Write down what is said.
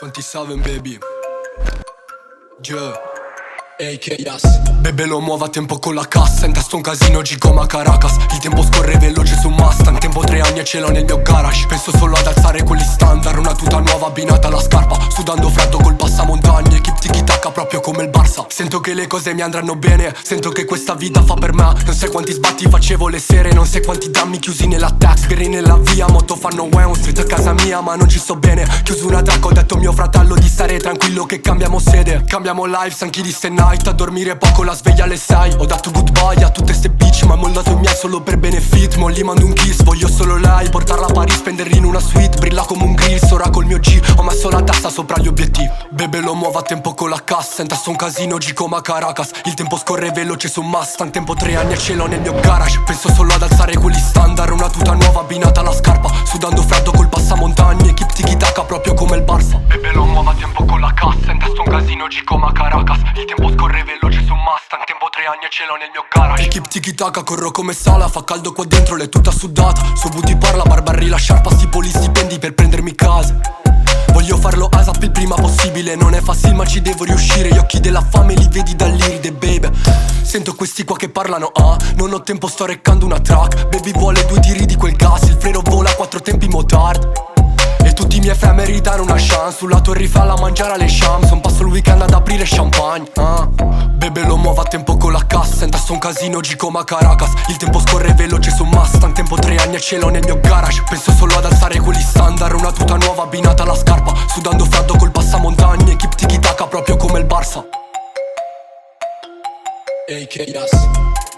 27 baby. Yeah. AKS. Bebe lo muove a tempo con la cassa. In testa un casino G come a Caracas. Il tempo scorre veloce su Mustang. Tempo 3 anni e ce l'ho nel mio garage. Penso solo ad alzare quelli standard. Una tuta nuova abbinata alla scarpa. Sudando freddo col passamontagne. Keep tiki-taka proprio come il Barça. Sento che le cose mi andranno bene. Sento che questa vita fa per me. Non sai quanti sbatti facevo le sere. Non sai quanti dammi chiusi nella tax. Speri nella via, moto fanno wow. Street a casa mia ma non ci sto bene. Chiuso una track, ho detto a mio fratello di stare tranquillo che cambiamo sede. Cambiamo live, stanchi di ste night. A dormire poco, la sveglia alle 6. Ho dato goodbye a tutte ste bitch. Ma ho mollato i miei solo per benefit. Mo gli mando un kiss, voglio solo lei. Portarla a Paris, spenderli in una suite. Brilla come un grill, ora col mio G. Ho messo la testa sopra gli obiettivi. Bebe lo muove a tempo con la cassa. In testa un casino G come a Caracas. Il tempo scorre veloce su Mustang. Tempo 3 anni e ce l'ho nel mio garage. Penso solo ad alzare quelli standard. Una tuta nuova abbinata alla scarpa. Sudando freddo col passamontagne. Keep tiki-taka proprio come il Barça. Bebe lo muove a tempo con la cassa. In testa un casino G come a Caracas. Il tempo scorre veloce su Mustang. Tempo 3 anni e ce l'ho nel mio garage. E keep tiki-taka, corro come sala. Fa caldo qua dentro, l'è tutta sudata. Su booty parla, barbarilla, sciarpa. Tipo gli stipendi per prendermi casa. Voglio farlo ASAP il prima possibile. Non è facile ma ci devo riuscire. Gli occhi della fame li vedi dall'iride, baby. Sento questi qua che parlano, non ho tempo, sto reccando una track. Baby vuole 2 tiri di quel gas. Il freno vola a 4 tempi motard. E tutti i miei fan meritano una chance. Sulla Torre Eiffel a mangiare alle sham. Son passo il weekend ad aprire champagne, Bebe lo muove a tempo con la cassa. In testa un casino G come a Caracas. Il tempo scorre veloce su Mustang. Tempo 3 anni e ce l'ho nel mio garage. Penso solo ad alzare quelli standard. Una tuta nuova abbinata alla scarpa. Sudando freddo col passamontagne. Keep tiki-taka proprio come il Barça. AKS.